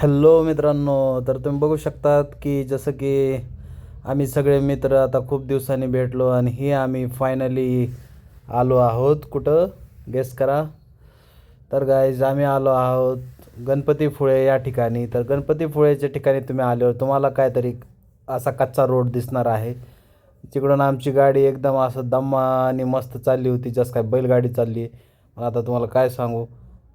Hello मित्रांनो, तर तुम्ही बघू शकतात की जसं की आम्ही सगळे मित्र आता खूप दिवसांनी भेटलो आणि हे आम्ही फायनली आलो आहोत. कुठं गेस करा. तर गाईज आम्ही आलो आहोत गणपतीपुळे या ठिकाणी. तर गणपतीपुळेच्या ठिकाणी तुम्ही आल्यावर तुम्हाला काहीतरी असा कच्चा रोड दिसणार आहे. तिकडून आमची गाडी एकदम असं दमाने मस्त चालली होती, जसं काय बैलगाडी चालली आहे. पण आता तुम्हाला काय सांगू,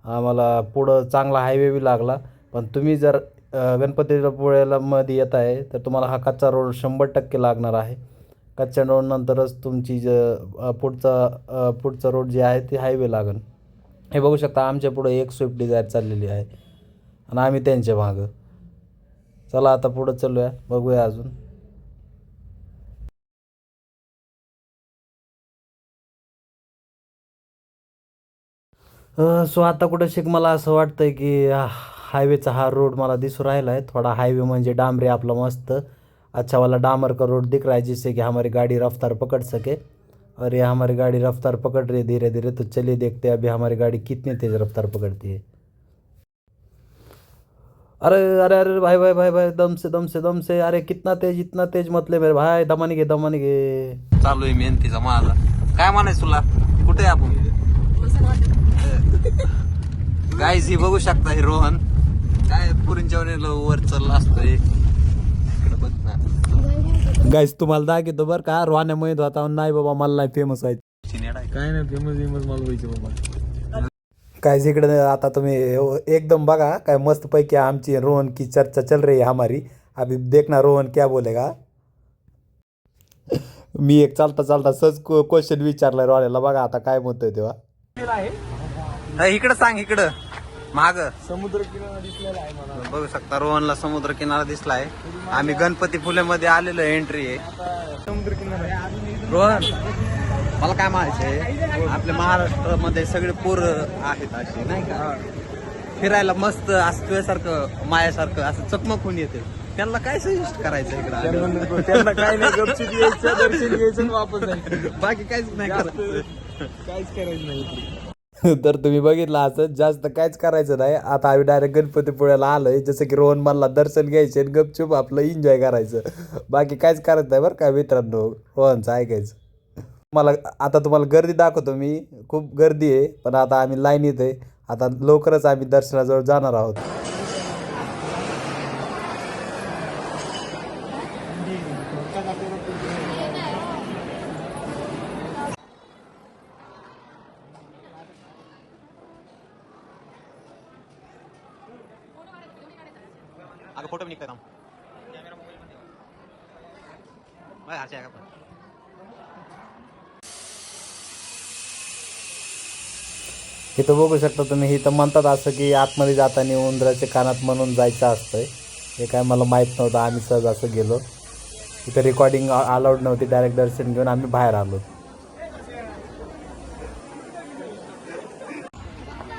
आम्हाला पुढं चांगला हायवे बी लागला. पण तुम्ही जर गणपतीपुळेला मध्ये येत आहे तर तुम्हाला हा कच्चा रोड 100% लागणार आहे. कच्च्या रोडनंतरच तुमची पुढचा रोड जे आहे ते हायवे लागेल. हे बघू शकता आमच्या पुढे एक स्विफ्ट डिझायर चाललेली आहे आणि आम्ही त्यांच्या मागं. चला आता पुढं चालूया, बघूया अजून. सो आता कुठं शिक मला असं वाटतंय की हायवेचा हा रोड मला दिसू राहिला है. थोड़ा हाईवे म्हणजे डामरे आपला मस्त अच्छा वाला डामर का रोड दिख रहा है, जिससे कि हमारी गाड़ी रफ्तार पकड़ सके. और ये हमारी गाड़ी रफ्तार पकड़ रही है धीरे धीरे. तो चलिए देखते हैं अभी हमारी गाड़ी कितनी तेज़ रफ्तार पकड़ती है. अरे अरे अरे भाई भाई भाई भाई, दम से दम से दम से. अरे कितना तेज, इतना तेज मत ले मेरे भाई. दमाने घे दमाने घे. चालू आहे मेहनतीचा माझा. काय म्हणायचं तुला? कुठे आहे आपण? गाईज ही बघू शकता, हे रोहन काय पुरींच्या वर चालला असतोय. इकडे बघ ना गाईस तुम्हाला दाखवतो बरं का, रोहण्या माहीत होता नाही बाबा, मला नाही फेमस आहे. काय नाही फेमस मला पाहिजे बाबा. काय इकडे आता तुम्ही एकदम बघा काय मस्त पैकी आमची रोहन की चर्चा चल रही है हमारी. अभी देखना रोहन क्या बोलेगा. मी एक चालता चालता सहज क्वेश्चन विचारलाय रोहण्याला, बघा आता काय म्हणतोय तेव्हा. इकडं सांग, इकडं माग समुद्र किनारा दिसलेला आहे मला. बघू शकता रोहनला समुद्र किनारा दिसलाय. आम्ही गणपतीपुळे मध्ये आलेलो, एंट्री आहे. समुद्र किनारा रोहन मला काय म्हणायचंय, आपल्या महाराष्ट्रामध्ये सगळे पोर आहेत असे नाही का, फिरायला मस्त असं तुझ्यासारखं मायासारखं असं चकमक होऊन येते. त्यांना काय सजेस्ट करायचं इकडं? त्यांना काय नाही, गपचूप यायचं, दर्शन घ्यायचं आणि वापस जायचं. बाकी काहीच नाही करायचं. काहीच करायचं नाही. तर तुम्ही बघितलं असं जास्त काहीच करायचं नाही. आता आम्ही डायरेक्ट गणपतीपुळ्याला आलोय, जसं की रोहन मला दर्शन घ्यायचे आणि गपचूप आपलं एन्जॉय करायचं. बाकी काहीच करायचं नाही बरं का मित्रांनो, रोहनचं ऐकायचं. मला आता तुम्हाला गर्दी दाखवतो मी. खूप गर्दी आहे, पण आता आम्ही लाईनीत आहे. आता लवकरच आम्ही दर्शनाजवळ जाणार आहोत. अगं फोटो निघताय ना. इथं बघू शकता तुम्ही, इथं म्हणतात असं की आतमध्ये जाताना उंदराच्या कानात म्हणून जायचं असतंय. हे काय मला माहीत नव्हतं, आम्ही सहज असं गेलो. इथं रेकॉर्डिंग अलाउड नव्हती, डायरेक्ट दर्शन घेऊन आम्ही बाहेर आलो.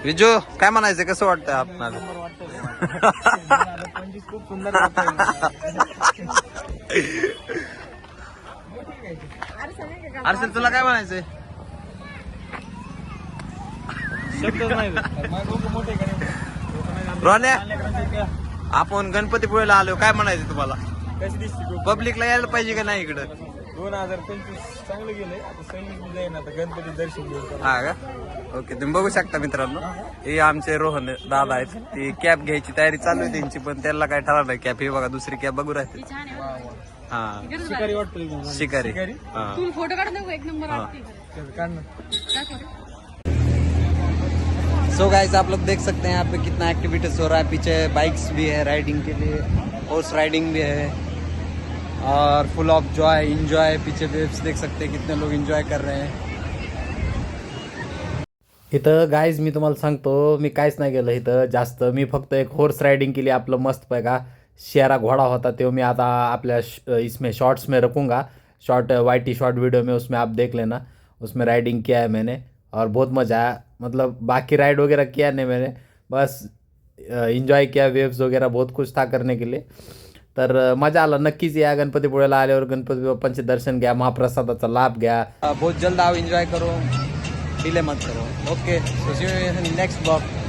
विजू काय म्हणायचं, कसं वाटतं आपणाला? खूप सुंदर. अर्षद तुला काय म्हणायचंय? शब्द नाही मोठे. रोहन्या आपण गणपतीपुळेला आलो, काय म्हणायचं तुम्हाला? कशी दिसते पब्लिकला यायला पाहिजे का नाही इकडं? 2025 चांगलं गेलंय. आता सैनिक जाईन, आता गणपती दर्शन घेऊन. हा का? ओके, तुम्ही बघू शकता मित्रांनो, हे आमचे रोहन दादा आहेत. ती कॅब घ्यायची तयारी चालू आहे त्यांची, पण त्याला काय ठरवलं नाही. कॅब हे बघा, दुसरी कॅब बघू राहते. हा शिकारी वाटतोय. शिकारी. हाँ फोटो काढ दे, एक नंबर सो गाइस, आप लोग देख सकते हैं यहाँ पे कितना एक्टिविटीज हो रहा है. पीछे बाइक्स भी है राइडिंग के लिए, हॉर्स राइडिंग भी है और फुल ऑफ जॉय इंजॉय. पीछे वेव्स देख सकते हैं, कितने लोग इंजॉय कर रहे हैं. इथं गाईज मी तुम्हाला सांगतो, मी काहीच नाही गेलं इथं जास्त. मी फक्त एक हॉर्स राइडिंग केली आपलं मस्त पैका. शेरा घोड़ा होता तो मैं आता अपने इसमें शॉर्ट्स में रखूँगा. शॉर्ट वाईटी शॉर्ट वीडियो में उसमें आप देख लेना. उसमें राइडिंग किया है मैंने और बहुत मज़ा आया. मतलब बाकी राइड वगैरह किया नहीं मैंने, बस एंजॉय किया. वेव्स वगैरह बहुत कुछ था करने के लिए. तर मजा आला. नक्कीच या गणपतीपुळेला आल्यावर गणपती बाप्पांचे दर्शन घ्या, महाप्रसादाचा लाभ घ्या. बहुत जल्द आओ, एंजॉय करो, डिले मत करो. Okay, so see you in next blog.